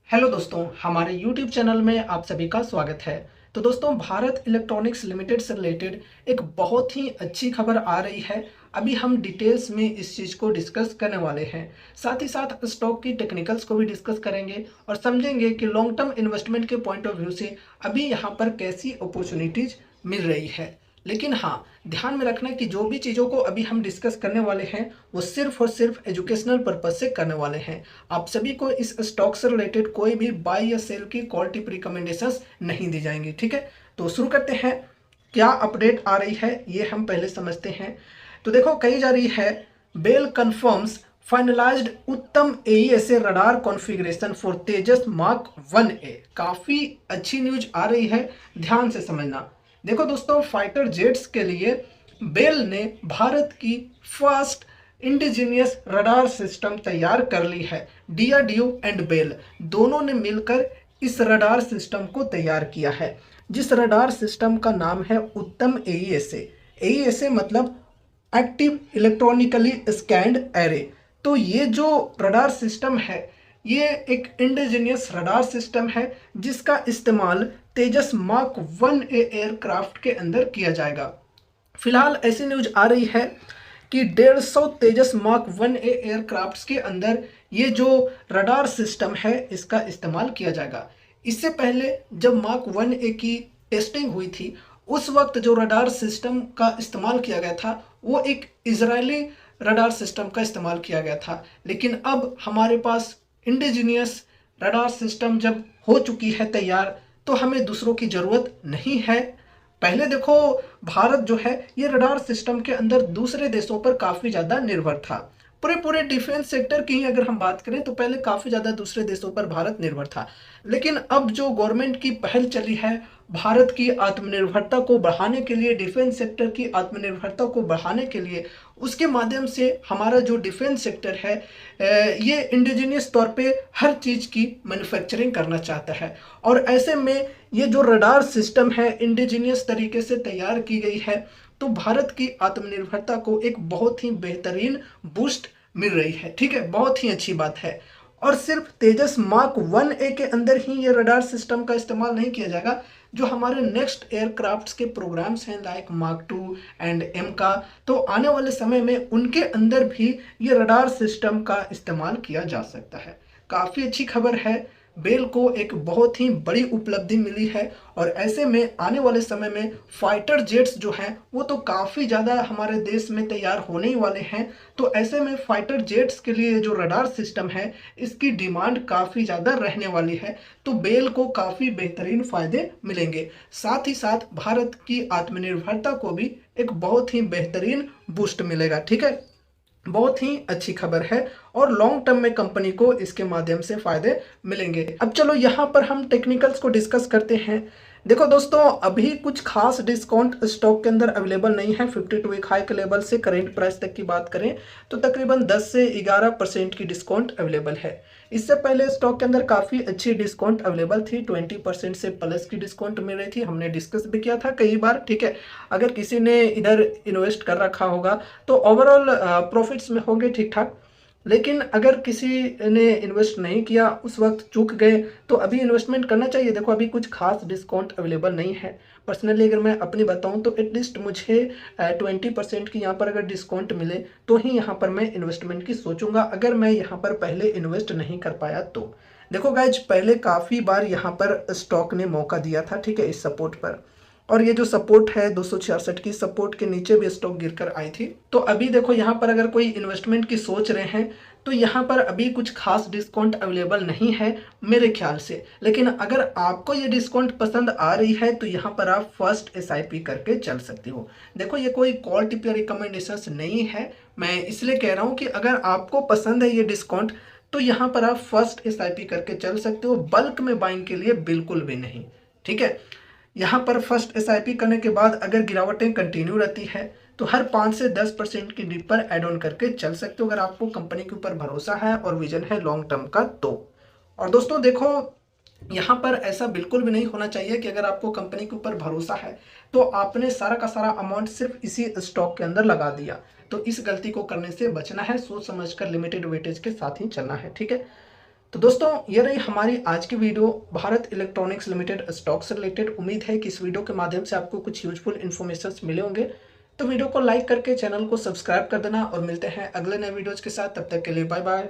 Hello दोस्तों, हमारे YouTube channel में आप सभी का स्वागत है। तो दोस्तों, भारत इलेक्ट्रॉनिक्स लिमिटेड से रिलेटेड एक बहुत ही अच्छी खबर आ रही है। अभी हम डिटेल्स में इस चीज़ को डिस्कस करने वाले हैं। साथ ही साथ स्टॉक की टेक्निकल्स को भी डिस्कस करेंगे और समझेंगे कि लॉन्ग टर्म इन्वेस्टमेंट के पॉइंट ऑफ व्यू से अभी यहाँ पर कैसी अपॉर्चुनिटीज मिल रही है। लेकिन हाँ, ध्यान में रखना कि जो भी चीज़ों को अभी हम डिस्कस करने वाले हैं वो सिर्फ और सिर्फ एजुकेशनल पर्पज से करने वाले हैं। आप सभी को इस स्टॉक से रिलेटेड कोई भी बाय या सेल की कॉल टिप रिकमेंडेशंस नहीं दी जाएंगी। ठीक है, तो शुरू करते हैं। क्या अपडेट आ रही है ये हम पहले समझते हैं। तो देखो, कही जा रही है बेल कंफर्म्स फाइनलाइज्ड उत्तम AESA radar configuration for Tejas mark 1A। काफ़ी अच्छी न्यूज आ रही है, ध्यान से समझना। देखो दोस्तों, फाइटर जेट्स के लिए बेल ने भारत की फर्स्ट इंडिजीनियस रडार सिस्टम तैयार कर ली है। डीआरडीओ एंड बेल दोनों ने मिलकर इस रडार सिस्टम को तैयार किया है, जिस रडार सिस्टम का नाम है उत्तम एईएसए। एईएसए मतलब एक्टिव इलेक्ट्रॉनिकली स्कैन्ड एरे। तो ये जो रडार सिस्टम है ये एक इंडिजीनियस रडार सिस्टम है जिसका इस्तेमाल तेजस मार्क 1A एयरक्राफ्ट के अंदर किया जाएगा। फिलहाल ऐसी न्यूज आ रही है कि 150 तेजस मार्क 1A एयरक्राफ्ट्स के अंदर ये जो रडार सिस्टम है इसका इस्तेमाल किया जाएगा। इससे पहले जब मार्क 1A की टेस्टिंग हुई थी उस वक्त जो रडार सिस्टम का इस्तेमाल किया गया था वो एक इजरायली रडार सिस्टम का इस्तेमाल किया गया था। लेकिन अब हमारे पास इंडिजीनियस रडार सिस्टम जब हो चुकी है तैयार, तो हमें दूसरों की ज़रूरत नहीं है। पहले देखो, भारत जो है ये रडार सिस्टम के अंदर दूसरे देशों पर काफ़ी ज़्यादा निर्भर था। पूरे पूरे डिफेंस सेक्टर की अगर हम बात करें तो पहले काफ़ी ज़्यादा दूसरे देशों पर भारत निर्भर था। लेकिन अब जो गवर्नमेंट की पहल चली है भारत की आत्मनिर्भरता को बढ़ाने के लिए, डिफेंस सेक्टर की आत्मनिर्भरता को बढ़ाने के लिए, उसके माध्यम से हमारा जो डिफेंस सेक्टर है ये इंडिजीनियस तौर पे हर चीज़ की मैन्युफैक्चरिंग करना चाहता है। और ऐसे में ये जो रडार सिस्टम है इंडिजीनियस तरीके से तैयार की गई है, तो भारत की आत्मनिर्भरता को एक बहुत ही बेहतरीन बूस्ट मिल रही है। ठीक है, बहुत ही अच्छी बात है। और सिर्फ तेजस मार्क 1A के अंदर ही ये रडार सिस्टम का इस्तेमाल नहीं किया जाएगा। जो हमारे नेक्स्ट एयरक्राफ्ट्स के प्रोग्राम्स हैं लाइक मार्क 2 एंड एम का, तो आने वाले समय में उनके अंदर भी ये रडार सिस्टम का इस्तेमाल किया जा सकता है। काफ़ी अच्छी खबर है, बेल को एक बहुत ही बड़ी उपलब्धि मिली है। और ऐसे में आने वाले समय में फाइटर जेट्स जो हैं वो तो काफ़ी ज़्यादा हमारे देश में तैयार होने ही वाले हैं। तो ऐसे में फाइटर जेट्स के लिए जो रडार सिस्टम है इसकी डिमांड काफ़ी ज़्यादा रहने वाली है। तो बेल को काफ़ी बेहतरीन फ़ायदे मिलेंगे। साथ ही साथ भारत की आत्मनिर्भरता को भी एक बहुत ही बेहतरीन बूस्ट मिलेगा। ठीक है, बहुत ही अच्छी खबर है और लॉन्ग टर्म में कंपनी को इसके माध्यम से फायदे मिलेंगे। अब चलो यहाँ पर हम टेक्निकल्स को डिस्कस करते हैं। देखो दोस्तों, अभी कुछ खास डिस्काउंट स्टॉक के अंदर अवेलेबल नहीं है। 52 वीक हाई के लेवल से करेंट प्राइस तक की बात करें तो तकरीबन 10 से 11% की डिस्काउंट अवेलेबल है। इससे पहले स्टॉक के अंदर काफ़ी अच्छी डिस्काउंट अवेलेबल थी, 20% से प्लस की डिस्काउंट मिल रही थी। हमने डिस्कस भी किया था कई बार। ठीक है, अगर किसी ने इधर इन्वेस्ट कर रखा होगा तो ओवरऑल प्रॉफिट्स में होंगे ठीक ठाक। लेकिन अगर किसी ने इन्वेस्ट नहीं किया, उस वक्त चूक गए, तो अभी इन्वेस्टमेंट करना चाहिए। देखो, अभी कुछ खास डिस्काउंट अवेलेबल नहीं है। पर्सनली अगर मैं अपनी बताऊं तो एटलीस्ट मुझे 20% की यहाँ पर अगर डिस्काउंट मिले तो ही यहाँ पर मैं इन्वेस्टमेंट की सोचूंगा, अगर मैं यहाँ पर पहले इन्वेस्ट नहीं कर पाया तो। देखो गाइज, पहले काफ़ी बार यहाँ पर स्टॉक ने मौका दिया था, ठीक है, इस सपोर्ट पर। और ये जो सपोर्ट है 266 की, सपोर्ट के नीचे भी स्टॉक गिरकर आई थी। तो अभी देखो, यहाँ पर अगर कोई इन्वेस्टमेंट की सोच रहे हैं तो यहाँ पर अभी कुछ खास डिस्काउंट अवेलेबल नहीं है मेरे ख्याल से। लेकिन अगर आपको ये डिस्काउंट पसंद आ रही है तो यहाँ पर आप फर्स्ट एसआईपी करके चल सकते हो। देखो, ये कोई कॉल टिप या रिकमेंडेशंस नहीं है, मैं इसलिए कह रहा हूँ कि अगर आपको पसंद है ये डिस्काउंट तो यहाँ पर आप फर्स्ट एसआईपी करके चल सकते हो, बल्क में बाइंग के लिए बिल्कुल भी नहीं। ठीक है, यहाँ पर फर्स्ट एसआईपी करने के बाद अगर गिरावटें कंटिन्यू रहती है तो हर 5 से 10% की डिप पर एड ऑन करके चल सकते हो, अगर आपको कंपनी के ऊपर भरोसा है और विजन है लॉन्ग टर्म का तो। और दोस्तों देखो, यहाँ पर ऐसा बिल्कुल भी नहीं होना चाहिए कि अगर आपको कंपनी के ऊपर भरोसा है तो आपने सारा का सारा अमाउंट सिर्फ इसी स्टॉक के अंदर लगा दिया। तो इस गलती को करने से बचना है, सोच समझकर लिमिटेड वेटेज के साथ ही चलना है। ठीक है, तो दोस्तों ये रही हमारी आज की video Bharat electronics limited stock से रिलेटेड। उम्मीद है कि इस वीडियो के माध्यम से आपको कुछ यूजफुल इन्फॉर्मेशन मिले होंगे। तो वीडियो को लाइक करके चैनल को सब्सक्राइब कर देना और मिलते हैं अगले नए वीडियोज के साथ। तब तक के लिए बाय बाय।